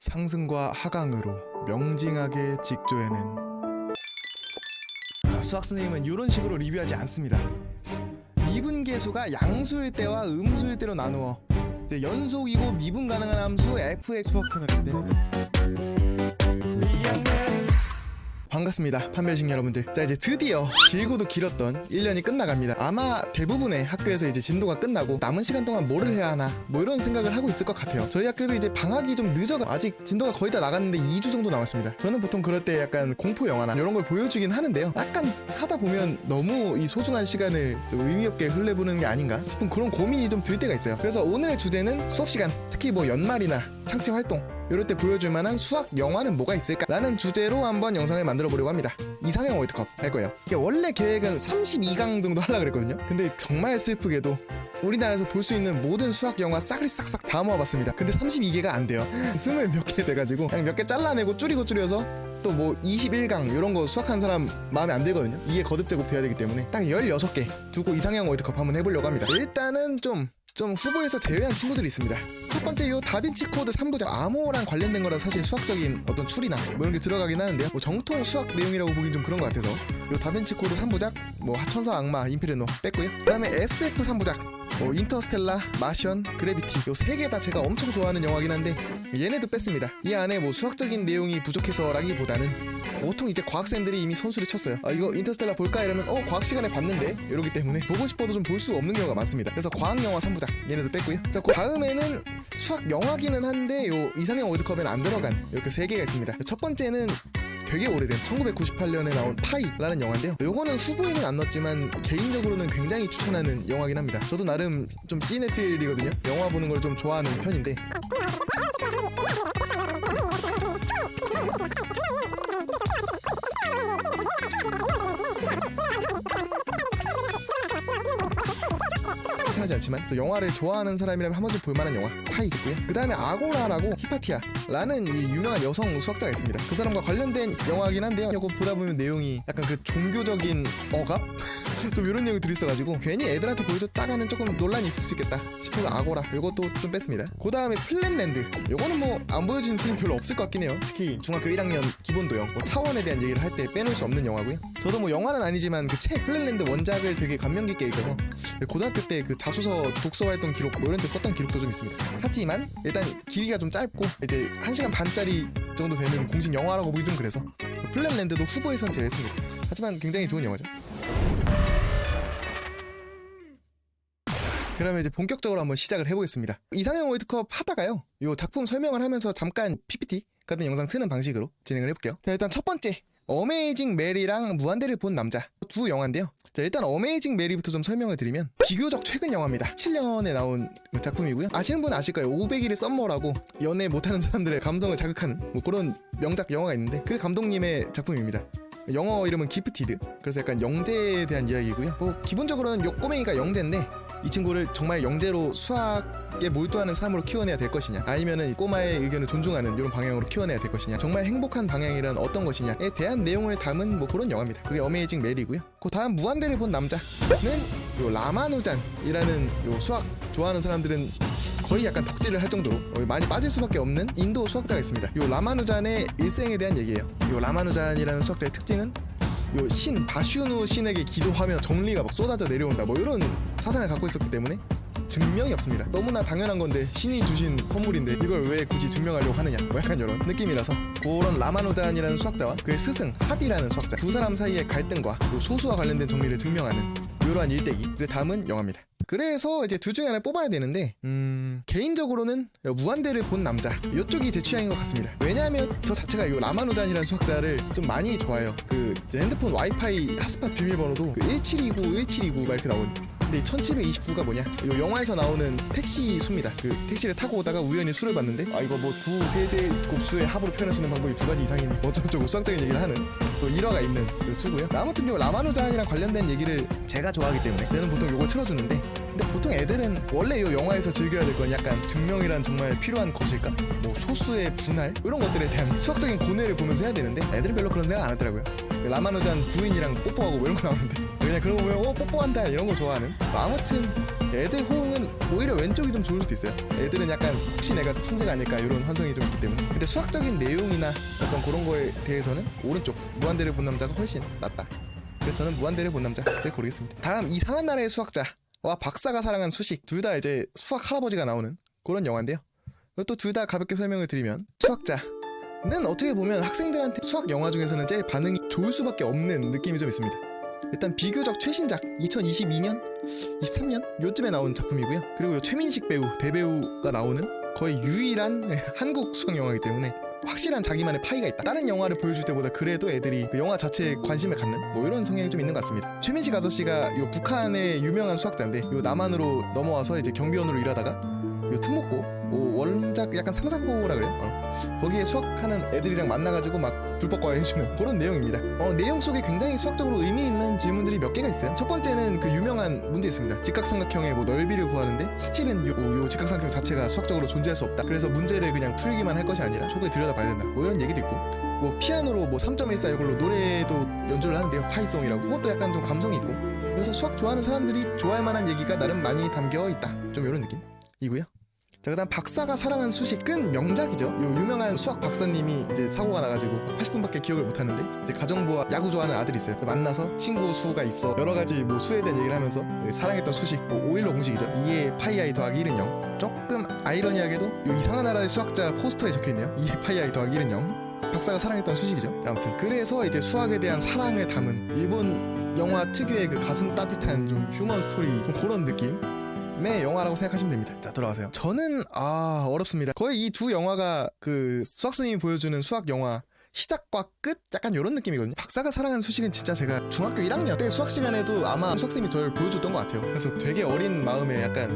상승과 하강으로 명징하게 직조해낸. 수학 선생님은 이런 식으로 리뷰하지 않습니다. 미분계수가 양수일 때와 음수일 때로 나누어 이제 연속이고 미분 가능한 함수 f의 수학 채널인데, 반갑습니다, 판별식 여러분들. 자, 이제 드디어 길고도 길었던 1년이 끝나갑니다. 아마 대부분의 학교에서 이제 진도가 끝나고 남은 시간 동안 뭐를 해야 하나 뭐 이런 생각을 하고 있을 것 같아요. 저희 학교도 이제 방학이 좀 늦어가 아직 진도가 거의 다 나갔는데 2주 정도 남았습니다. 저는 보통 그럴 때 약간 공포 영화나 이런 걸 보여주긴 하는데요, 약간 하다 보면 너무 이 소중한 시간을 좀 의미 없게 흘려보는 게 아닌가 싶은 그런 고민이 좀 들 때가 있어요. 그래서 오늘의 주제는 수업시간, 특히 뭐 연말이나 창체 활동 이럴 때 보여줄 만한 수학 영화는 뭐가 있을까 라는 주제로 한번 영상을 만들어 보려고 합니다. 이상형 월드컵 할 거예요. 이게 원래 계획은 32강 정도 하려고 그랬거든요. 근데 정말 슬프게도 우리나라에서 볼 수 있는 모든 수학 영화 싹을 싹싹 다 모아봤습니다. 근데 32개가 안 돼요. 20 몇 개 돼가지고 그냥 몇 개 잘라내고 줄여서 또 뭐 21강 이런 거 수학한 사람 마음에 안 들거든요. 이게 거듭제곱 돼야 되기 때문에 딱 16개 두고 이상형 월드컵 한번 해보려고 합니다. 일단은 좀 후보에서 제외한 친구들이 있습니다. 첫 번째 요 다빈치 코드 3부작 암호랑 관련된 거라 사실 수학적인 어떤 추리나 뭐 이런 게 들어가긴 하는데요, 뭐 정통 수학 내용이라고 보긴 좀 그런 것 같아서 요 다빈치 코드 3부작 뭐 천사 악마 인페르노 뺐고요. 그 다음에 SF 3부작 뭐 인터스텔라, 마션, 그래비티 요 3개 다 제가 엄청 좋아하는 영화긴 한데 얘네도 뺐습니다. 이 안에 뭐 수학적인 내용이 부족해서라기보다는 보통 이제 과학생들이 이미 선수를 쳤어요. 이거 인터스텔라 볼까? 이러면 과학 시간에 봤는데 이러기 때문에 보고 싶어도 좀 볼 수 없는 경우가 많습니다. 그래서 과학영화 3부작 얘네도 뺐고요. 자, 그 다음에는 수학 영화기는 한데 요 이상형 월드컵에는 안 들어간 이렇게 3개가 있습니다. 첫 번째는 되게 오래된 1998년에 나온 파이라는 영화인데요, 요거는 후보에는 안 넣었지만 개인적으로는 굉장히 추천하는 영화긴 합니다. 저도 나름 좀 시네필이거든요. 영화 보는 걸 좀 좋아하는 편인데 하지 않지만 또 영화를 좋아하는 사람이라면 한 번쯤 볼만한 영화 파이 있고요. 그 다음에 아고라라고 히파티아라는 이 유명한 여성 수학자가 있습니다. 그 사람과 관련된 영화긴 한데요, 이거 보다 보면 내용이 약간 그 종교적인 억압? 좀 이런 내용이 들어있어가지고 괜히 애들한테 보여줬다가는 조금 논란이 있을 수 있겠다 싶어서 아고라 요것도 좀 뺐습니다. 그 다음에 플랜랜드 요거는 뭐 안 보여주는 스님 별로 없을 것 같긴 해요. 특히 중학교 1학년 기본도형 뭐 차원에 대한 얘기를 할 때 빼놓을 수 없는 영화고요. 저도 뭐 영화는 아니지만 그 책 플랜랜드 원작을 되게 감명 깊게 읽어서 고등학교 때 그 자소서 독서 활동 기록 뭐 이런 데 썼던 기록도 좀 있습니다. 하지만 일단 길이가 좀 짧고 이제 1시간 반짜리 정도 되는 공식 영화라고 보기 좀 그래서 플랜랜드도 후보에선 제외했습니다. 하지만 굉장히 좋은 영화죠. 그러면 이제 본격적으로 한번 시작을 해보겠습니다. 이상형 월드컵 하다가요, 요 작품 설명을 하면서 잠깐 PPT 같은 영상 트는 방식으로 진행을 해볼게요. 자, 일단 첫 번째 어메이징 메리랑 무한대를 본 남자 두 영화인데요. 자, 일단 어메이징 메리부터 좀 설명을 드리면 비교적 최근 영화입니다. 17년에 나온 작품이고요. 아시는 분은 아실 거예요. 500일의 썸머라고 연애 못하는 사람들의 감성을 자극하는 뭐 그런 명작 영화가 있는데 그 감독님의 작품입니다. 영어 이름은 기프티드. 그래서 약간 영재에 대한 이야기고요. 뭐 기본적으로는 요 꼬맹이가 영재인데 이 친구를 정말 영재로 수학에 몰두하는 삶으로 키워내야 될 것이냐, 아니면은 이 꼬마의 의견을 존중하는 이런 방향으로 키워내야 될 것이냐, 정말 행복한 방향이란 어떤 것이냐에 대한 내용을 담은 뭐 그런 영화입니다. 그게 어메이징 메리고요. 그 다음 무한대를 본 남자는 요 라마누잔이라는 요 수학 좋아하는 사람들은 거의 약간 덕질을 할 정도로 많이 빠질 수밖에 없는 인도 수학자가 있습니다. 요 라마누잔의 일생에 대한 얘기예요. 요 라마누잔이라는 수학자의 특징은 요 신 바슈누 신에게 기도하면 정리가 막 쏟아져 내려온다 뭐 이런 사상을 갖고 있었기 때문에 증명이 없습니다. 너무나 당연한 건데 신이 주신 선물인데 이걸 왜 굳이 증명하려고 하느냐 뭐 약간 이런 느낌이라서 그런 라마누잔이라는 수학자와 그의 스승 하디라는 수학자 두 사람 사이의 갈등과 소수와 관련된 정리를 증명하는 이러한 일대기를 담은 영화입니다. 그래서 이제 둘 중에 하나를 뽑아야 되는데 개인적으로는 무한대를 본 남자 이쪽이 제 취향인 것 같습니다. 왜냐하면 저 자체가 이 라마누잔이라는 수학자를 좀 많이 좋아해요. 그 핸드폰 와이파이 핫스팟 비밀번호도 그 1729가 이렇게 나오는, 근데 1729가 뭐냐, 이 영화에서 나오는 택시 수입니다. 그 택시를 타고 오다가 우연히 수를 봤는데 이거 뭐 두 세제곱 수의 합으로 표현할 수 있는 방법이 2가지 이상인 어쩌고저쩌고 수학적인 얘기를 하는 또 일화가 있는 그 수고요. 아무튼 요 라마누잔이랑 관련된 얘기를 제가 좋아하기 때문에 저는 보통 요걸 틀어주는데, 근데 보통 애들은 원래 이 영화에서 즐겨야 될 건 약간 증명이란 정말 필요한 것일까? 뭐 소수의 분할? 이런 것들에 대한 수학적인 고뇌를 보면서 해야 되는데 애들은 별로 그런 생각 안 하더라고요. 라마누잔 부인이랑 뽀뽀하고 뭐 이런 거 나오는데 그냥 그런 거 보면 뽀뽀한다 이런 거 좋아하는. 아무튼 애들 호응은 오히려 왼쪽이 좀 좋을 수도 있어요. 애들은 약간 혹시 내가 천재가 아닐까 이런 환상이 좀 있기 때문에. 근데 수학적인 내용이나 어떤 그런 거에 대해서는 오른쪽 무한대를 본 남자가 훨씬 낫다. 그래서 저는 무한대를 본 남자를 고르겠습니다. 다음 이상한 나라의 수학자와 박사가 사랑한 수식, 둘 다 이제 수학 할아버지가 나오는 그런 영화인데요. 또 둘 다 가볍게 설명을 드리면, 수학자는 어떻게 보면 학생들한테 수학 영화 중에서는 제일 반응이 좋을 수밖에 없는 느낌이 좀 있습니다. 일단 비교적 최신작 2022년, 23년 요쯤에 나온 작품이고요. 그리고 최민식 배우, 대배우가 나오는 거의 유일한 한국 수학 영화이기 때문에 확실한 자기만의 파이가 있다. 다른 영화를 보여줄 때보다 그래도 애들이 그 영화 자체에 관심을 갖는 뭐 이런 성향이 좀 있는 것 같습니다. 최민식 아저씨가 요 북한의 유명한 수학자인데, 요 남한으로 넘어와서 이제 경비원으로 일하다가 요 특목고, 원작 약간 상상고라 그래요. 거기에 수학하는 애들이랑 만나가지고 막 불법 과외해주는 그런 내용입니다. 내용 속에 굉장히 수학적으로 의미 있는 질문들이 몇 개가 있어요. 첫 번째는 그 유명한 문제 있습니다. 직각삼각형의 뭐 넓이를 구하는데, 사실은 요 직각삼각형 자체가 수학적으로 존재할 수 없다. 그래서 문제를 그냥 풀기만 할 것이 아니라 속에 들여다봐야 된다. 뭐 이런 얘기도 있고, 뭐 피아노로 뭐 3.14 이걸로 노래도 연주를 하는데요. 파이송이라고. 그것도 약간 좀 감성이 있고, 그래서 수학 좋아하는 사람들이 좋아할 만한 얘기가 나름 많이 담겨 있다. 좀 이런 느낌이고요. 자, 그다음 박사가 사랑한 수식은 명작이죠. 요 유명한 수학 박사님이 이제 사고가 나가지고 80분밖에 기억을 못 하는데, 이제 가정부와 야구 좋아하는 아들이 있어요. 만나서 친구 수가 있어, 여러 가지 뭐 수에 대한 얘기를 하면서 사랑했던 수식, 뭐 5일로 공식이죠. 2의 파이 i 더하기 1은 0. 조금 아이러니하게도 요 이상한 나라의 수학자 포스터에 적혀있네요. 2의 파이 i 더하기 1은 0. 박사가 사랑했던 수식이죠. 아무튼 그래서 이제 수학에 대한 사랑을 담은 일본 영화 특유의 그 가슴 따뜻한 좀 휴먼 스토리, 좀 그런 느낌 영화라고 생각하시면 됩니다. 자, 돌아가세요. 저는 어렵습니다. 거의 이 두 영화가 그 수학스님이 보여주는 수학 영화 시작과 끝? 약간 이런 느낌이거든요. 박사가 사랑하는 수식은 진짜 제가 중학교 1학년 때 수학 시간에도 아마 수학스님이 저를 보여줬던 것 같아요. 그래서 되게 어린 마음에 약간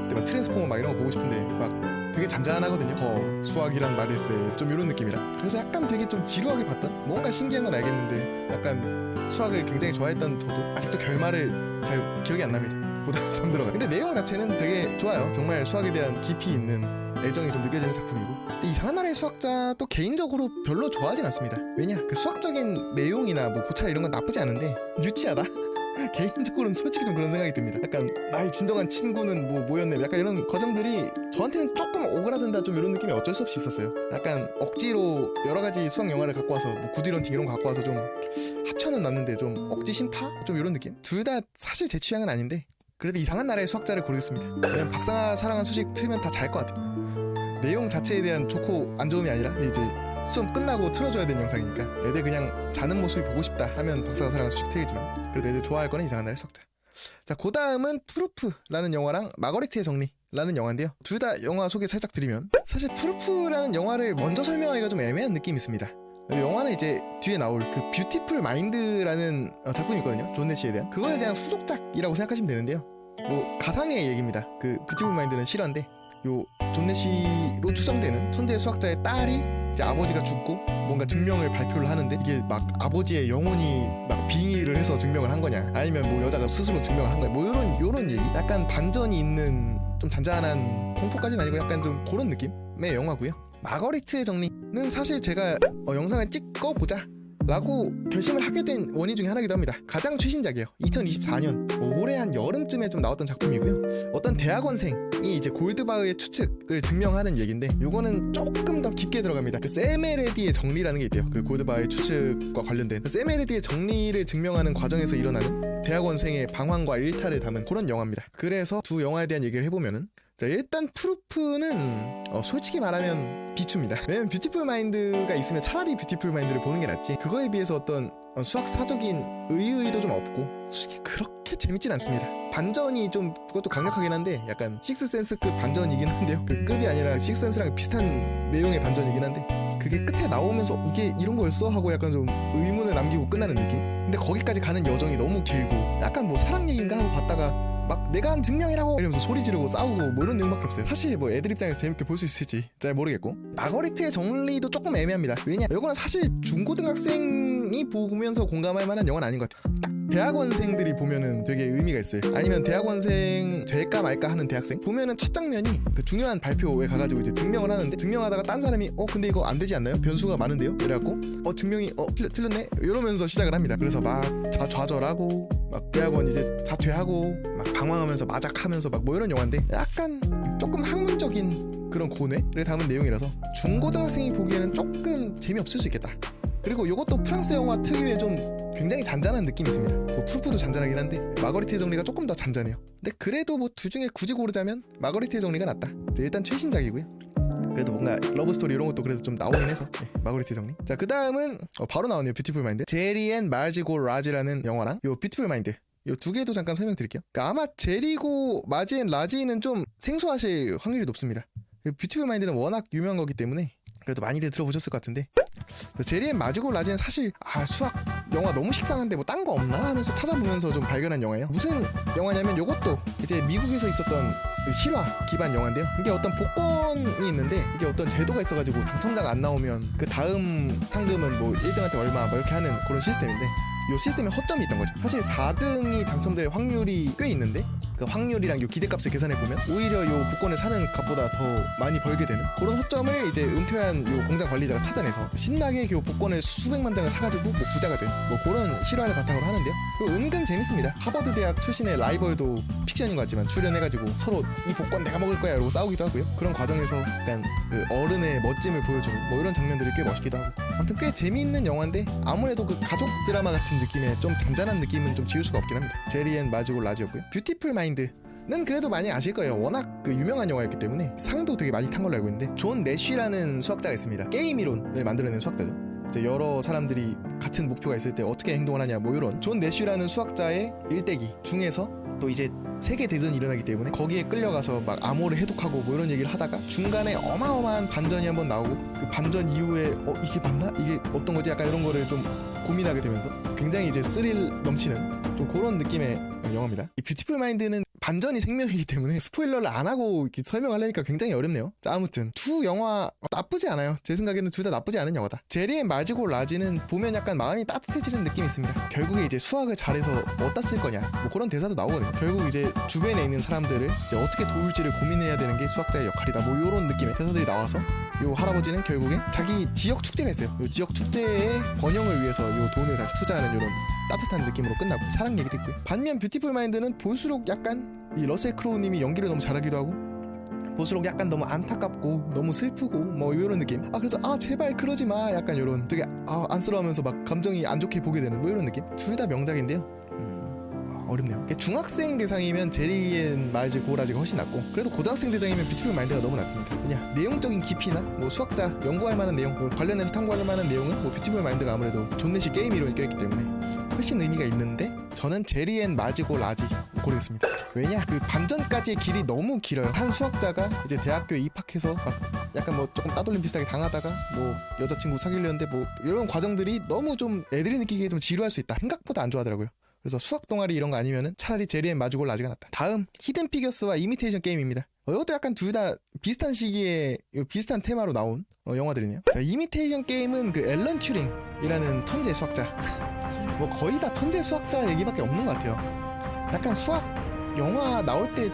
그때 막 트랜스포머 막 이런 거 보고 싶은데 막 되게 잔잔하거든요. 수학이란 말일세, 좀 이런 느낌이라. 그래서 약간 되게 좀 지루하게 봤던, 뭔가 신기한 건 알겠는데 약간 수학을 굉장히 좋아했던 저도 아직도 결말을 잘 기억이 안 납니다. 보다 잠들어가. 근데 내용 자체는 되게 좋아요. 정말 수학에 대한 깊이 있는 애정이 좀 느껴지는 작품이고. 근데 이상한 나라의 수학자도 개인적으로 별로 좋아하진 않습니다. 왜냐, 그 수학적인 내용이나 뭐 고찰 이런 건 나쁘지 않은데 유치하다? 개인적으로는 솔직히 좀 그런 생각이 듭니다. 약간 나의 진정한 친구는 뭐였네, 약간 이런 과정들이 저한테는 조금 오그라든다, 좀 이런 느낌이 어쩔 수 없이 있었어요. 약간 억지로 여러 가지 수학 영화를 갖고 와서 뭐 구디런팅 이런 거 갖고 와서 좀 합쳐는 놨는데 좀 억지 심파? 좀 이런 느낌? 둘 다 사실 제 취향은 아닌데 그래도 이상한 나라의 수학자를 고르겠습니다. 왜냐면 박사가 사랑한 수식 틀면 다 잘 것 같아. 내용 자체에 대한 좋고 안 좋음이 아니라 이제 수업 끝나고 틀어줘야 되는 영상이니까 애들 그냥 자는 모습이 보고 싶다 하면 박사가 사랑한 수식 틀겠지만, 그래도 애들 좋아할 거는 이상한 나라의 수학자. 자, 그 다음은 프루프라는 영화랑 마거리트의 정리라는 영화인데요. 둘 다 영화 소개 살짝 드리면, 사실 프루프라는 영화를 먼저 설명하기가 좀 애매한 느낌이 있습니다. 영화는 이제 뒤에 나올 그 뷰티풀 마인드라는 작품이 있거든요. 존 내시에 대한, 그거에 대한 후속작이라고 생각하시면 되는데요. 뭐 가상의 얘기입니다. 그 뷰티풀 마인드는 실화인데, 요 존 내시로 추정되는 천재 수학자의 딸이 이제 아버지가 죽고 뭔가 증명을 발표를 하는데, 이게 막 아버지의 영혼이 막 빙의를 해서 증명을 한 거냐, 아니면 뭐 여자가 스스로 증명을 한 거냐, 뭐 요런 얘기, 약간 반전이 있는 좀 잔잔한 공포까지는 아니고 약간 좀 그런 느낌의 영화고요. 마거리트의 정리는 사실 제가 영상을 찍어보자 라고 결심을 하게 된 원인 중에 하나이기도 합니다. 가장 최신작이에요. 2024년 올해 한 여름쯤에 좀 나왔던 작품이고요. 어떤 대학원생이 이제 골드바흐의 추측을 증명하는 얘기인데, 요거는 조금 더 깊게 들어갑니다. 그 세메레디의 정리라는 게 있대요. 그 골드바흐의 추측과 관련된 그 세메레디의 정리를 증명하는 과정에서 일어나는 대학원생의 방황과 일탈을 담은 그런 영화입니다. 그래서 두 영화에 대한 얘기를 해보면은, 자, 일단 프루프는 솔직히 말하면 비추입니다. 왜냐면 뷰티풀 마인드가 있으면 차라리 뷰티풀 마인드를 보는 게 낫지, 그거에 비해서 어떤 수학사적인 의의도 좀 없고 솔직히 그렇게 재밌진 않습니다. 반전이 좀 그것도 강력하긴 한데, 약간 식스센스급 반전이긴 한데요. 그 급이 아니라 식스센스랑 비슷한 내용의 반전이긴 한데, 그게 끝에 나오면서 이게 이런 거였어? 하고 약간 좀 의문을 남기고 끝나는 느낌? 근데 거기까지 가는 여정이 너무 길고, 약간 뭐 사랑 얘기인가 하고 봤다가 막 내가 한 증명이라고 이러면서 소리 지르고 싸우고 뭐 이런 내용밖에 없어요. 사실 뭐 애들 입장에서 재밌게 볼 수 있을지 잘 모르겠고, 마거리트의 정리도 조금 애매합니다. 왜냐, 이거는 사실 중고등학생이 보면서 공감할 만한 영화는 아닌 것 같아요. 딱 대학원생들이 보면은 되게 의미가 있을, 아니면 대학원생 될까 말까 하는 대학생 보면은 첫 장면이 그 중요한 발표에 가가지고 이제 증명을 하는데, 증명하다가 딴 사람이 근데 이거 안 되지 않나요? 변수가 많은데요? 이래갖고 증명이 틀렸네? 이러면서 시작을 합니다. 그래서 막 좌절하고 막 대학원 이제 자퇴하고 막 방황하면서 마작하면서 막 뭐 이런 영화인데 약간 조금 학문적인 그런 고뇌를 담은 내용이라서 중고등학생이 보기에는 조금 재미없을 수 있겠다. 그리고 이것도 프랑스 영화 특유의 좀 굉장히 잔잔한 느낌이 있습니다. 뭐 풀프도 잔잔하긴 한데 마거리트의 정리가 조금 더 잔잔해요. 근데 그래도 뭐 둘 중에 굳이 고르자면 마거리트의 정리가 낫다. 일단 최신작이고요. 그래도 뭔가 러브스토리 이런 것도 그래도 좀 나오긴 해서 마거리트 정리. 자, 그 다음은 바로 나오네요. 뷰티풀 마인드. 제리 앤 마지고 라지라는 영화랑 요 뷰티풀 마인드, 요 두 개도 잠깐 설명드릴게요. 그러니까 아마 제리고 마지 앤 라지는 좀 생소하실 확률이 높습니다. 뷰티풀 마인드는 워낙 유명한 거기 때문에 그래도 많이들 들어보셨을 것 같은데, 제리 앤 마지고 라지는 사실 수학 영화 너무 식상한데 뭐 딴 거 없나 하면서 찾아보면서 좀 발견한 영화예요. 무슨 영화냐면 요것도 이제 미국에서 있었던 실화 기반 영화인데요. 이게 어떤 복권이 있는데 이게 어떤 제도가 있어가지고 당첨자가 안 나오면 그 다음 상금은 뭐 1등한테 얼마 뭐 이렇게 하는 그런 시스템인데, 이 시스템에 허점이 있던 거죠. 사실 4등이 당첨될 확률이 꽤 있는데 그 확률이랑 요 기대값을 계산해 보면 오히려 요 복권을 사는 값보다 더 많이 벌게 되는 그런 허점을 이제 은퇴한 요 공장 관리자가 찾아내서 신나게 요 복권을 수백만 장을 사가지고 뭐 부자가 된 뭐 그런 실화를 바탕으로 하는데요. 은근 재밌습니다. 하버드 대학 출신의 라이벌도 픽션인 것 같지만 출연해가지고 서로 이 복권 내가 먹을 거야 이러고 싸우기도 하고요. 그런 과정에서 약간 그 어른의 멋짐을 보여주는 뭐 이런 장면들이 꽤 멋있기도 하고, 아무튼 꽤 재미있는 영화인데 아무래도 그 가족 드라마 같은 느낌의 좀 잔잔한 느낌은 좀 지울 수가 없긴 합니다. 제리 앤 마지고 라지였고요. 뷰티풀 마인드는 그래도 많이 아실 거예요. 워낙 그 유명한 영화였기 때문에 상도 되게 많이 탄 걸로 알고 있는데, 존 내쉬라는 수학자가 있습니다. 게임 이론을 만들어낸 수학자죠. 여러 사람들이 같은 목표가 있을 때 어떻게 행동을 하냐 뭐 이런 존 내쉬라는 수학자의 일대기 중에서 또 이제 세계 대전이 일어나기 때문에 거기에 끌려가서 막 암호를 해독하고 뭐 이런 얘기를 하다가 중간에 어마어마한 반전이 한번 나오고 그 반전 이후에 이게 맞나? 이게 어떤 거지? 약간 이런 거를 좀 고민하게 되면서 굉장히 이제 스릴 넘치는 좀 그런 느낌의 영화입니다. 이 뷰티풀 마인드는 반전이 생명이기 때문에 스포일러를 안 하고 이렇게 설명하려니까 굉장히 어렵네요. 자, 아무튼 두 영화 나쁘지 않아요. 제 생각에는 둘 다 나쁘지 않은 영화다. 제리 앤 마지고 라지는 보면 약간 마음이 따뜻해지는 느낌이 있습니다. 결국에 이제 수학을 잘해서 어디다 쓸 거냐 뭐 그런 대사도 나오거든요. 결국 이제 주변에 있는 사람들을 이제 어떻게 도울지를 고민해야 되는 게 수학자의 역할이다 뭐 이런 느낌의 대사들이 나와서 요 할아버지는 결국에 자기 지역 축제가 있어요. 요 지역 축제의 번영을 위해서 요 돈을 다시 투자하는 이런 따뜻한 느낌으로 끝나고 사랑 얘기도 있고요. 반면 뷰티풀 마인드는 볼수록 약간 이 러셀 크로우님이 연기를 너무 잘하기도 하고 볼수록 약간 너무 안타깝고 너무 슬프고 뭐 이런 느낌. 그래서 제발 그러지 마 약간 이런 되게 안쓰러워하면서 막 감정이 안 좋게 보게 되는 뭐 이런 느낌. 둘 다 명작인데요. 어렵네요. 중학생 대상이면 제리 앤 마지고 라지가 훨씬 낫고, 그래도 고등학생 대상이면 뷰티풀 마인드가 너무 낫습니다. 그냥 내용적인 깊이나 뭐 수학자 연구할 만한 내용, 뭐 관련해서 탐구할 만한 내용은 뭐 뷰티풀 마인드가 아무래도 존 내쉬 게임 이론이 껴있기 때문에 훨씬 의미가 있는데, 저는 제리 앤 마지고 라지 고르겠습니다. 왜냐? 그 반전까지의 길이 너무 길어요. 한 수학자가 이제 대학교에 입학해서 막 약간 뭐 조금 따돌림 비슷하게 당하다가 뭐 여자친구 사귀려는데 뭐 이런 과정들이 너무 좀 애들이 느끼기에 좀 지루할 수 있다. 생각보다 안 좋아하더라고요. 그래서 수학 동아리 이런 거 아니면은 차라리 제리 앤 마지고 라지가 낫다. 다음 히든 피겨스와 이미테이션 게임입니다. 이것도 약간 둘 다 비슷한 시기에 비슷한 테마로 나온 영화들이네요. 자, 이미테이션 게임은 그 앨런 튜링이라는 천재 수학자 뭐 거의 다 천재 수학자 얘기밖에 없는 것 같아요. 약간 수학 영화 나올 때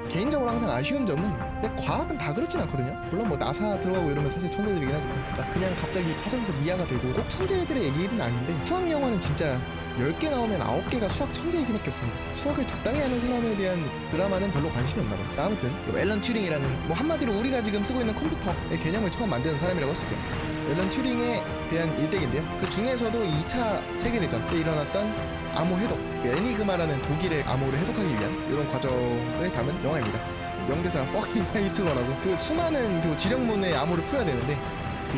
개인적으로 항상 아쉬운 점은 과학은 다 그렇진 않거든요. 물론 뭐 나사 들어가고 이러면 사실 천재들이긴 하지만 그냥 갑자기 화성에서 미아가 되고 꼭 천재들의 얘기는 아닌데, 수학 영화는 진짜 10개 나오면 9개가 수학 천재 얘기밖에 없습니다. 수학을 적당히 하는 사람에 대한 드라마는 별로 관심이 없나 봐요. 아무튼 앨런 튜링이라는 뭐 한마디로 우리가 지금 쓰고 있는 컴퓨터의 개념을 처음 만드는 사람이라고 할 수 있죠. 앨런 튜링에 대한 일대기인데요. 그 중에서도 2차 세계대전 때 일어났던 암호 해독, 에니그마라는 독일의 암호를 해독하기 위한 이런 과정을 담은 영화입니다. 명대사 fucking Hitler라고 그 수많은 그 지령문의 암호를 풀어야 되는데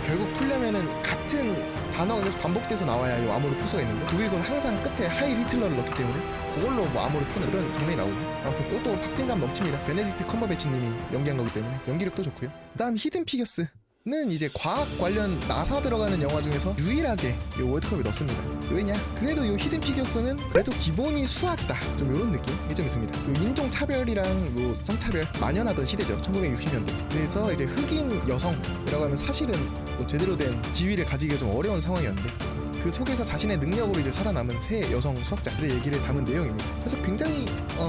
결국 풀려면은 같은 단어가 계속 반복돼서 나와야 이 암호를 풀 수가 있는데, 독일군 항상 끝에 하일 히틀러를 넣기 때문에 그걸로 뭐 암호를 푸는 그런 장면이 나오고, 아무튼 그것도 박진감 넘칩니다. 베네딕트 컴버배치님이 연기한 거기 때문에 연기력도 좋고요. 그다음 히든 피겨스는 이제 과학 관련 나사 들어가는 영화 중에서 유일하게 이 월드컵에 넣습니다. 왜냐? 그래도 이 히든 피겨스는 그래도 기본이 수학이다, 좀 이런 느낌이 좀 있습니다. 인종 차별이랑 뭐 성차별 만연하던 시대죠, 1960년대. 그래서 이제 흑인 여성이라고 하면 사실은 뭐 제대로 된 지위를 가지기가 좀 어려운 상황이었는데, 그 그 속에서 자신의 능력으로 이제 살아남은 새 여성 수학자들의 얘기를 담은 내용입니다. 그래서 굉장히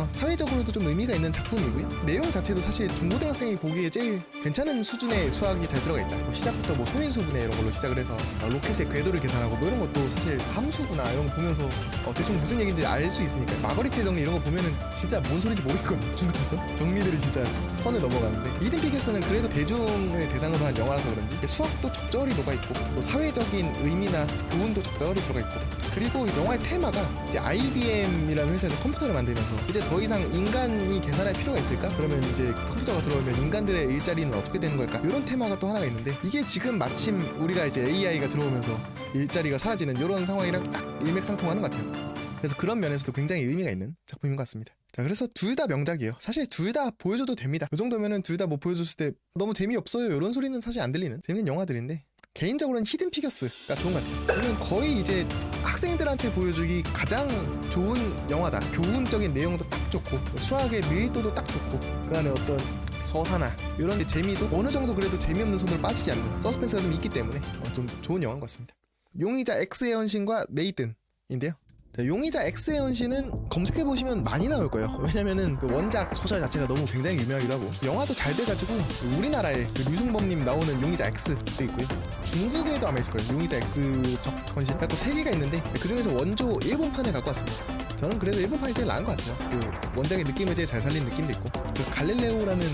사회적으로도 좀 의미가 있는 작품이고요. 내용 자체도 사실 중고등학생이 보기에 제일 괜찮은 수준의 수학이 잘 들어가 있다. 뭐 시작부터 뭐 소인수분해 이런 걸로 시작을 해서 로켓의 궤도를 계산하고 뭐 이런 것도 사실 함수구나 이런 거 보면서 대충 무슨 얘기인지 알 수 있으니까 마거리트 정리 이런 거 보면은 진짜 뭔 소리인지 모르겠거든요. 중간부터 정리들이 진짜 선을 넘어가는데 이든 피겨스는 그래도 대중을 대상으로 한 영화라서 그런지 수학도 적절히 녹아있고 뭐 사회적인 의미나 교훈도 적절히 들어가 있고 그리고 영화의 테마가 이제 IBM이라는 회사에서 컴퓨터를 만들면서 이제 더 이상 인간이 계산할 필요가 있을까? 그러면 이제 컴퓨터가 들어오면 인간들의 일자리는 어떻게 되는 걸까? 이런 테마가 또 하나가 있는데 이게 지금 마침 우리가 이제 AI가 들어오면서 일자리가 사라지는 이런 상황이랑 딱 일맥상통하는 것 같아요. 그래서 그런 면에서도 굉장히 의미가 있는 작품인 것 같습니다. 자, 그래서 둘 다 명작이에요. 사실 둘 다 보여줘도 됩니다. 이 정도면은 둘 다 뭐 보여줬을 때 너무 재미없어요 이런 소리는 사실 안 들리는 재밌는 영화들인데 개인적으로는 히든 피겨스가 좋은 것 같아요. 그러면 거의 이제 학생들한테 보여주기 가장 좋은 영화다. 교훈적인 내용도 딱 좋고 수학의 밀도도 딱 좋고 그 안에 어떤 서사나 이런 재미도 어느 정도 그래도 재미없는 선으로 빠지지 않는 서스펜스가 좀 있기 때문에 좀 좋은 영화인 것 같습니다. 용의자 X의 헌신과 네이튼인데요. 용의자 X의 헌신은 검색해보시면 많이 나올 거예요. 왜냐면은 그 원작 소설 자체가 너무 굉장히 유명하기도 하고 영화도 잘 돼가지고 우리나라에 그 류승범님 나오는 용의자 X도 있고요. 중국에도 아마 있을 거예요. 용의자 X적 헌신 갖고 3개가 있는데 그 중에서 원조 일본판을 갖고 왔습니다. 저는 그래도 일본판이 제일 나은 것 같아요. 그 원작의 느낌을 제일 잘 살린 느낌도 있고 그 갈릴레오라는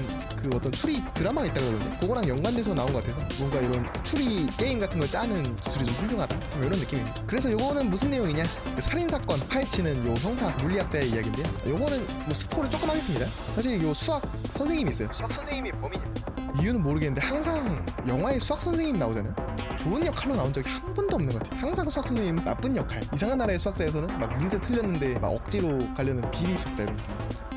그 어떤 추리 드라마가 있다고 그러는데 그거랑 연관돼서 나온 것 같아서 뭔가 이런 추리 게임 같은 걸 짜는 기술이 좀 훌륭하다 뭐 이런 느낌입니다. 그래서 요거는 무슨 내용이냐 그 살인사건 파헤치는 요 형사 물리학자의 이야기인데요. 요거는 뭐 스포를 조금 하겠습니다. 사실 요 수학 선생님이 있어요. 수학 선생님이 범인입니다. 이유는 모르겠는데 항상 영화에 수학 선생님 나오잖아요. 좋은 역할로 나온 적이 한 번도 없는 것 같아요. 항상 수학 선생님은 나쁜 역할. 이상한 나라의 수학자에서는 막 문제 틀렸는데 막 억지로 가려는 비리 수학자 이런 거.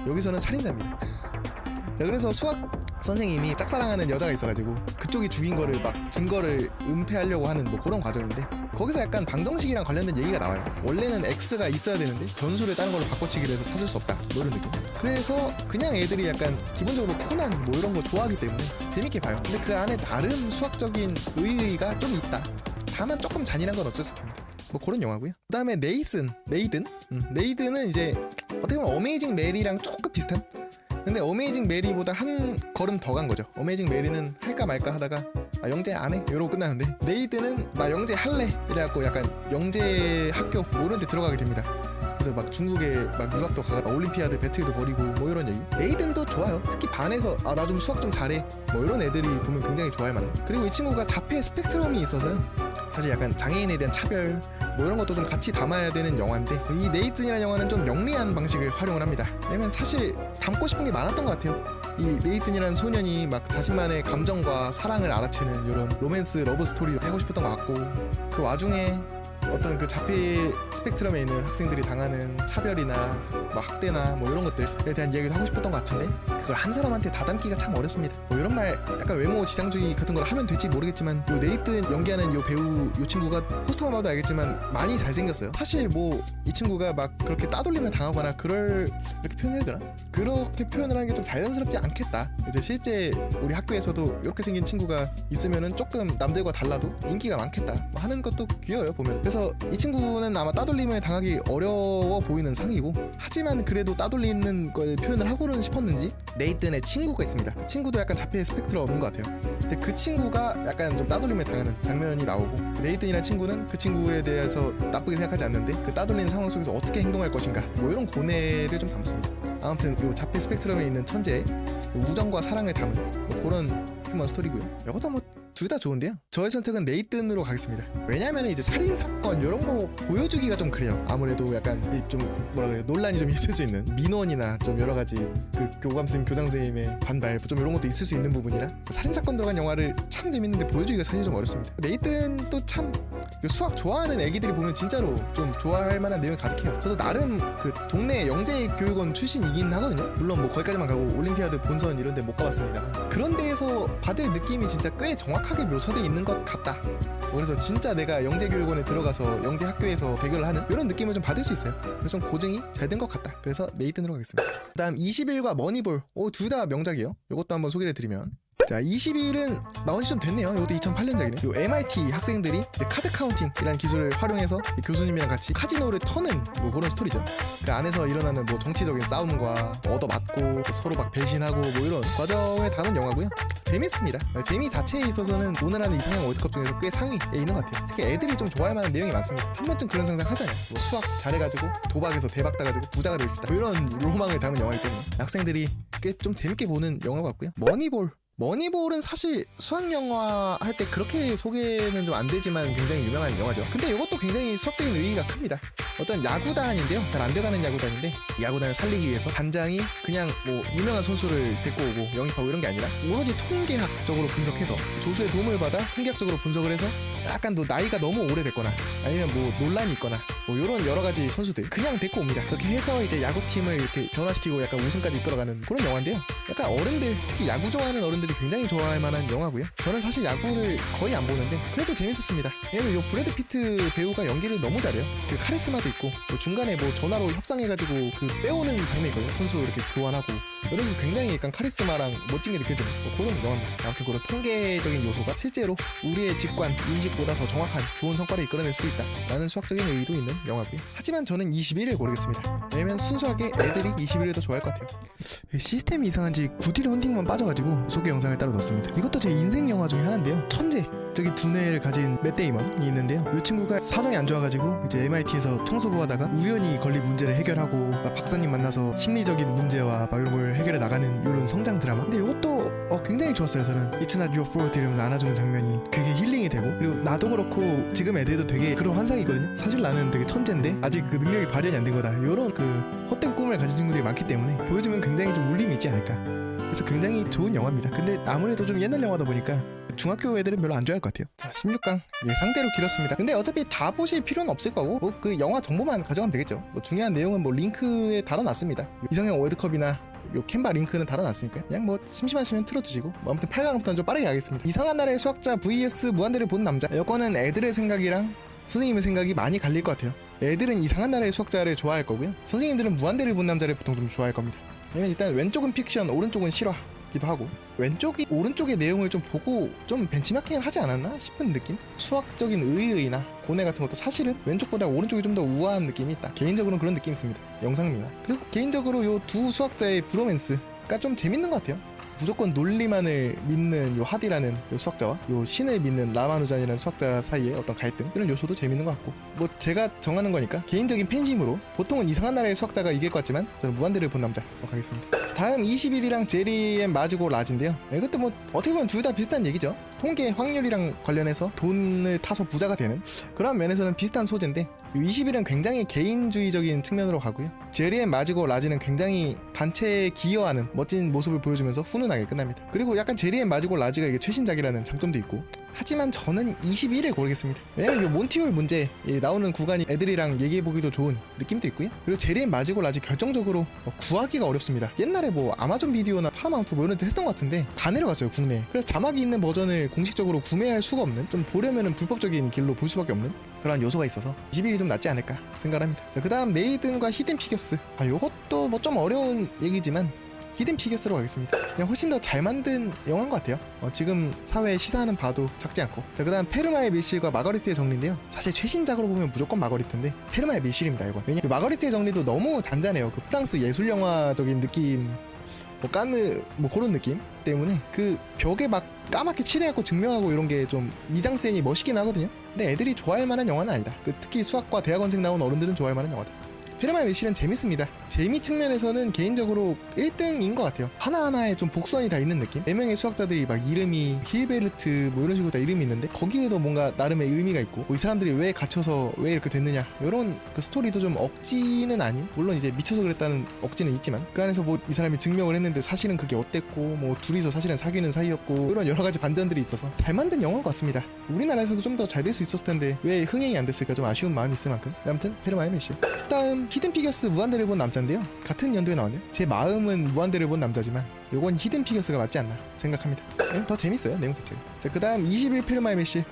여기서는 살인자입니다. 자, 그래서 수학 선생님이 짝사랑하는 여자가 있어가지고 그쪽이 죽인 거를 막 증거를 은폐하려고 하는 뭐 그런 과정인데 거기서 약간 방정식이랑 관련된 얘기가 나와요. 원래는 X가 있어야 되는데 변수를 다른 걸로 바꿔치기를 해서 찾을 수 없다 뭐 이런 느낌. 그래서 그냥 애들이 약간 기본적으로 코난 뭐 이런 거 좋아하기 때문에 재밌게 봐요. 근데 그 안에 나름 수학적인 의의가 좀 있다. 다만 조금 잔인한 건 어쩔 수 없습니다. 뭐 그런 영화고요. 그 다음에 네이든은 이제 어떻게 보면 어메이징 메리랑 조금 비슷한 근데 어메이징 메리보다 한 걸음 더 간 거죠. 어메이징 메리는 할까 말까 하다가 영재 안 해? 이러고 끝나는데 네이든은 나 영재 할래? 이래갖고 약간 영재 학교 뭐 이런 데 들어가게 됩니다. 그래서 막 중국에 막 유학도 가가 올림피아드 배틀도 벌이고 뭐 이런 얘기. 네이든도 좋아요. 특히 반에서 나 좀 수학 좀 잘해 뭐 이런 애들이 보면 굉장히 좋아할 만한. 그리고 이 친구가 자폐 스펙트럼이 있어서요. 사실 약간 장애인에 대한 차별 뭐 이런 것도 좀 같이 담아야 되는 영화인데 이 네이튼이라는 영화는 좀 영리한 방식을 활용을 합니다. 왜냐면 사실 담고 싶은 게 많았던 것 같아요. 이 네이튼이라는 소년이 막 자신만의 감정과 사랑을 알아채는 이런 로맨스 러브 스토리도 하고 싶었던 것 같고 그 와중에 어떤 그 자폐 스펙트럼에 있는 학생들이 당하는 차별이나 뭐 학대나 뭐 이런 것들에 대한 이야기도 하고 싶었던 것 같은데 그걸 한 사람한테 다 담기가 참 어렵습니다. 뭐 이런 말 약간 외모 지상주의 같은 걸 하면 될지 모르겠지만 요 네이튼 연기하는 요 배우 요 친구가 포스터만 봐도 알겠지만 많이 잘생겼어요. 사실 뭐 이 친구가 막 그렇게 따돌림을 당하거나 이렇게 표현해야 되나? 그렇게 표현을 하는 게 좀 자연스럽지 않겠다. 이제 실제 우리 학교에서도 이렇게 생긴 친구가 있으면은 조금 남들과 달라도 인기가 많겠다 뭐 하는 것도 귀여워요 보면. 그래서 이 친구는 아마 따돌림을 당하기 어려워 보이는 상이고 하지만 그래도 따돌리는 걸 표현을 하고는 싶었는지 네이튼의 친구가 있습니다. 그 친구도 약간 자폐 스펙트럼인 것 같아요. 근데 그 친구가 약간 좀 따돌림을 당하는 장면이 나오고 네이튼이라는 친구는 그 친구에 대해서 나쁘게 생각하지 않는데 그 따돌리는 상황 속에서 어떻게 행동할 것인가 뭐 이런 고뇌를 좀 담습니다. 아무튼 이 자폐 스펙트럼에 있는 천재의 우정과 사랑을 담은 뭐 그런 휴먼 스토리고요. 이것도 뭐 둘 다 좋은데요. 저의 선택은 네이튼으로 가겠습니다. 왜냐면 이제 살인사건 이런 거 보여주기가 좀 그래요. 아무래도 약간 좀 뭐라 그래요, 논란이 좀 있을 수 있는 민원이나 좀 여러 가지 그 교감선생님, 교장선생님의 반발 좀 이런 것도 있을 수 있는 부분이라 살인사건 들어간 영화를 참 재밌는데 보여주기가 사실 좀 어렵습니다. 네이튼도 참 수학 좋아하는 애기들이 보면 진짜로 좀 좋아할 만한 내용이 가득해요. 저도 나름 그 동네 영재교육원 출신이긴 하거든요. 물론 뭐 거기까지만 가고 올림피아드 본선 이런 데 못 가봤습니다. 그런 데에서 받을 느낌이 진짜 꽤 정확하게 묘사되어 있는 것 같다. 그래서 진짜 내가 영재교육원에 들어가서 영재학교에서 배교를 하는 이런 느낌을 좀 받을 수 있어요. 그래서 좀 고증이 잘 된 것 같다. 그래서 네이튼으로 가겠습니다. 그 다음 21과 머니볼 둘 다 명작이에요. 이것도 한번 소개를 드리면 자, 22일은 나온 지 좀 됐네요. 이것도 2008년작이네. 요 MIT 학생들이 이제 카드 카운팅이라는 기술을 활용해서 교수님이랑 같이 카지노를 터는 뭐 그런 스토리죠. 그 안에서 일어나는 뭐 정치적인 싸움과 얻어맞고 서로 막 배신하고 뭐 이런 과정을 담은 영화고요. 재밌습니다. 재미 자체에 있어서는 오늘 하는 이상형 월드컵 중에서 꽤 상위에 있는 것 같아요. 특히 애들이 좀 좋아할 만한 내용이 많습니다. 한 번쯤 그런 상상 하잖아요. 뭐 수학 잘해가지고 도박에서 대박 따가지고 부자가 되고 싶다. 뭐 이런 로망을 담은 영화이기 때문에 학생들이 꽤 좀 재밌게 보는 영화 같고요. 머니볼은 사실 수학 영화 할 때 그렇게 소개는 좀 안 되지만 굉장히 유명한 영화죠. 근데 이것도 굉장히 수학적인 의의가 큽니다. 어떤 야구단인데요. 잘 안 돼가는 야구단인데 야구단을 살리기 위해서 단장이 그냥 뭐 유명한 선수를 데리고 오고 영입하고 이런 게 아니라 오로지 통계학적으로 분석해서 조수의 도움을 받아 통계학적으로 분석을 해서 약간 나이가 너무 오래됐거나 아니면 뭐 논란이 있거나 뭐 이런 여러 가지 선수들 그냥 데리고 옵니다. 그렇게 해서 이제 야구팀을 이렇게 변화시키고 약간 우승까지 이끌어가는 그런 영화인데요. 약간 어른들, 특히 야구 좋아하는 어른들이 굉장히 좋아할 만한 영화고요. 저는 사실 야구를 거의 안 보는데 그래도 재밌었습니다. 왜냐면 이 브래드 피트 배우가 연기를 너무 잘해요. 그 카리스마도 있고 뭐 중간에 뭐 전화로 협상해가지고 그 빼오는 장면이 있거든요. 선수 이렇게 교환하고 이런 식 굉장히 약간 카리스마랑 멋진 게 느껴지는 뭐 그런 영화입니다. 아무튼 그런 통계적인 요소가 실제로 우리의 직관, 인식보다 더 정확한 좋은 성과를 이끌어낼 수도 있다 라는 수학적인 의의도 있는 영화고요. 하지만 저는 21을 고르겠습니다. 왜냐면 순수하게 애들이 21을 더 좋아할 것 같아요. 시스템이 이상한지 구딜 헌팅만 빠져가지고 소개 영상을 따로 넣었습니다. 이것도 제 인생 영화 중에 하나인데요. 천재 저기 두뇌를 가진 맷 데이먼이 있는데요. 이 친구가 사정이 안 좋아가지고 이제 MIT에서 청소부 하다가 우연히 걸린 문제를 해결하고 박사님 만나서 심리적인 문제와 막 이런 걸 해결해 나가는 이런 성장 드라마. 근데 이것도 굉장히 좋았어요. 저는 It's not your fault 이러면서 안아주는 장면이 되게 힐링이 되고, 그리고 나도 그렇고 지금 애들도 되게 그런 환상이 있거든요. 사실 나는 되게 천재인데 아직 그 능력이 발현이 안 된 거다, 이런 그 헛된 꿈을 가진 친구들이 많기 때문에 보여주면 굉장히 좀 울림이 있지 않을까. 그래서 굉장히 좋은 영화입니다. 근데 아무래도 좀 옛날 영화다 보니까 중학교 애들은 별로 안 좋아할 것 같아요. 자, 16강 예상대로 길었습니다. 근데 어차피 다 보실 필요는 없을 거고 뭐 그 영화 정보만 가져가면 되겠죠. 뭐 중요한 내용은 뭐 링크에 달아놨습니다. 이상형 월드컵이나 요 캔바 링크는 달아놨으니까 그냥 뭐 심심하시면 틀어두시고, 뭐 아무튼 8강부터는 좀 빠르게 가겠습니다. 이상한 나라의 수학자 vs 무한대를 본 남자. 여건은 애들의 생각이랑 선생님의 생각이 많이 갈릴 것 같아요. 애들은 이상한 나라의 수학자를 좋아할 거고요, 선생님들은 무한대를 본 남자를 보통 좀 좋아할 겁니다. 왜냐면 일단 왼쪽은 픽션, 오른쪽은 실화기도 하고, 왼쪽이 오른쪽의 내용을 좀 보고 좀 벤치마킹을 하지 않았나 싶은 느낌? 수학적인 의의나 고뇌 같은 것도 사실은 왼쪽보다 오른쪽이 좀 더 우아한 느낌이 있다. 개인적으로는 그런 느낌이 있습니다. 영상미나. 그리고 개인적으로 요 두 수학자의 브로맨스가 좀 재밌는 것 같아요. 무조건 논리만을 믿는 요 하디라는 요 수학자와 요 신을 믿는 라마누잔이라는 수학자 사이의 어떤 갈등, 이런 요소도 재밌는 것 같고, 뭐 제가 정하는 거니까 개인적인 팬심으로 보통은 이상한 나라의 수학자가 이길 것 같지만 저는 무한대를 본 남자로 가겠습니다. 다음 21이랑 제리 앤 마즈고 라지인데요. 이것도 뭐 어떻게 보면 둘 다 비슷한 얘기죠. 통계 확률이랑 관련해서 돈을 타서 부자가 되는 그런 면에서는 비슷한 소재인데, 21은 굉장히 개인주의적인 측면으로 가고요, 제리 앤 마즈고 라지는 굉장히 단체에 기여하는 멋진 모습을 보여주면서 훈훈하게 끝납니다. 그리고 약간 제리 앤 마즈고 라지가 이게 최신작이라는 장점도 있고, 하지만 저는 21을 고르겠습니다. 왜냐면 이 몬티올 문제 나오는 구간이 애들이랑 얘기해보기도 좋은 느낌도 있고요, 그리고 제리 앤 마즈고 라지 결정적으로 구하기가 어렵습니다. 옛날에 뭐 아마존 비디오나 파라마운트 뭐 이런 데 했던 것 같은데 다 내려갔어요, 국내에. 그래서 자막이 있는 버전을 공식적으로 구매할 수가 없는, 좀 보려면은 불법적인 길로 볼 수밖에 없는 그런 요소가 있어서 21이 좀 낫지 않을까 생각합니다. 그 다음 네이든과 히든 피겨스. 요것도 뭐 좀 어려운 얘기지만 히든 피겨스로 가겠습니다. 그냥 훨씬 더 잘 만든 영화인 것 같아요. 지금 사회에 시사하는 바도 적지 않고. 자, 그 다음 페르마의 밀실과 마거리트의 정리인데요. 사실 최신작으로 보면 무조건 마거리트인데 페르마의 밀실입니다, 이건. 왜냐면 마거리트의 정리도 너무 잔잔해요. 그 프랑스 예술 영화적인 느낌, 뭐 까느 뭐 그런 느낌 때문에 그 벽에 막 까맣게 칠해갖고 증명하고 이런 게 좀 미장센이 멋있긴 하거든요. 근데 애들이 좋아할 만한 영화는 아니다. 특히 수학과 대학원생 나온 어른들은 좋아할 만한 영화다. 페르마의 밀실은 재밌습니다. 재미 측면에서는 개인적으로 1등인 것 같아요. 하나하나에 좀 복선이 다 있는 느낌? 4명의 수학자들이 막 이름이 힐베르트 뭐 이런 식으로 다 이름이 있는데 거기에도 뭔가 나름의 의미가 있고, 이 사람들이 왜 갇혀서 왜 이렇게 됐느냐, 이런 그 스토리도 좀 억지는 아닌, 물론 이제 미쳐서 그랬다는 억지는 있지만 그 안에서 뭐 이 사람이 증명을 했는데 사실은 그게 어땠고, 뭐 둘이서 사실은 사귀는 사이였고, 이런 여러 가지 반전들이 있어서 잘 만든 영화인 것 같습니다. 우리나라에서도 좀 더 잘 될 수 있었을 텐데 왜 흥행이 안 됐을까 좀 아쉬운 마음이 있을 만큼. 아무튼 페르마의 밀실. 다음 히든 피겨스 무한대를 본 남자인데요. 같은 연도에 나왔네요. 제 마음은 무한대를 본 남자지만 요건 히든 피겨스가 맞지 않나 생각합니다. 더 재밌어요, 내용 자체가. 자, 그 다음 21 페르마의 밀실.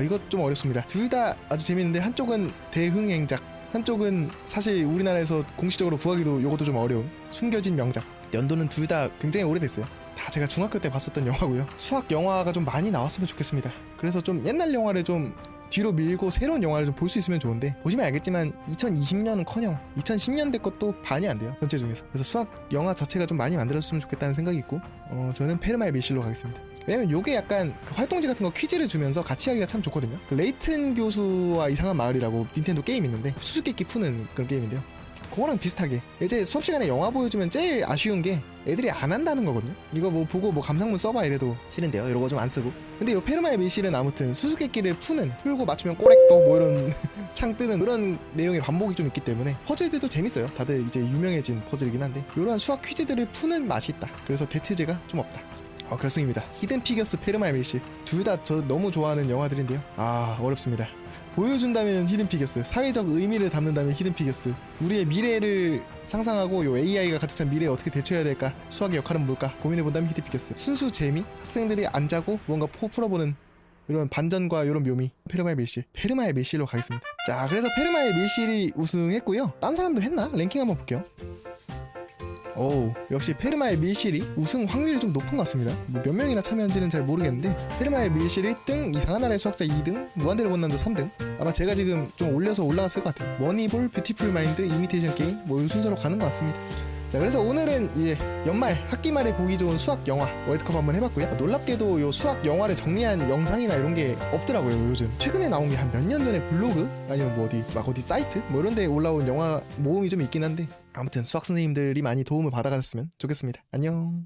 이거 좀 어렵습니다. 둘 다 아주 재밌는데 한쪽은 대흥행작, 한쪽은 사실 우리나라에서 공식적으로 구하기도 요것도 좀 어려운 숨겨진 명작. 연도는 둘 다 굉장히 오래됐어요. 다 제가 중학교 때 봤었던 영화고요. 수학 영화가 좀 많이 나왔으면 좋겠습니다. 그래서 좀 옛날 영화를 좀 뒤로 밀고 새로운 영화를 좀 볼 수 있으면 좋은데, 보시면 알겠지만 2020년은커녕 2010년대 것도 반이 안 돼요, 전체 중에서. 그래서 수학 영화 자체가 좀 많이 만들어졌으면 좋겠다는 생각이 있고, 저는 페르마의 밀실로 가겠습니다. 왜냐면 요게 약간 그 활동지 같은 거 퀴즈를 주면서 같이 하기가 참 좋거든요. 그 레이튼 교수와 이상한 마을이라고 닌텐도 게임 있는데, 수수께끼 푸는 그런 게임인데요. 그거랑 비슷하게 이제 수업 시간에 영화 보여주면 제일 아쉬운 게 애들이 안 한다는 거거든요. 이거 뭐 보고 뭐 감상문 써봐 이래도 싫은데요, 이런 거 좀 안 쓰고. 근데 이 페르마의 밀실은 아무튼 수수께끼를 풀고 맞추면 꼬렉도 뭐 이런 창 뜨는 그런 내용의 반복이 좀 있기 때문에 퍼즐들도 재밌어요. 다들 이제 유명해진 퍼즐이긴 한데, 이러한 수학 퀴즈들을 푸는 맛이 있다. 그래서 대체제가 좀 없다. 결승입니다. 히든 피겨스, 페르마의 밀실. 둘 다 저 너무 좋아하는 영화들인데요. 어렵습니다. 보여준다면 히든 피겨스, 사회적 의미를 담는다면 히든 피겨스, 우리의 미래를 상상하고 요 AI가 가득 찬 미래에 어떻게 대처해야 될까, 수학의 역할은 뭘까 고민해본다면 히든 피겨스, 순수 재미, 학생들이 안 자고 뭔가 풀어보는 이런 반전과 이런 묘미, 페르마의 밀실. 페르마의 밀실로 가겠습니다. 자, 그래서 페르마의 밀실이 우승했고요. 딴 사람도 했나? 랭킹 한번 볼게요. 역시 페르마의 밀실이 우승 확률이 좀 높은 것 같습니다. 뭐 몇 명이나 참여한지는 잘 모르겠는데, 페르마의 밀실 1등, 이상한 나라의 수학자 2등, 무한대를 못 난다 3등. 아마 제가 지금 좀 올려서 올라갔을 것 같아요. 머니볼, 뷰티풀 마인드, 이미테이션 게임, 뭐 이 순서로 가는 것 같습니다. 자, 그래서 오늘은 이제 연말 학기 말에 보기 좋은 수학 영화 월드컵 한번 해봤고요. 놀랍게도 요 수학 영화를 정리한 영상이나 이런 게 없더라고요. 요즘 최근에 나온 게 한 몇 년 전에 블로그 아니면 뭐 어디 사이트 뭐 이런 데 올라온 영화 모음이 좀 있긴 한데, 아무튼 수학 선생님들이 많이 도움을 받아가셨으면 좋겠습니다. 안녕.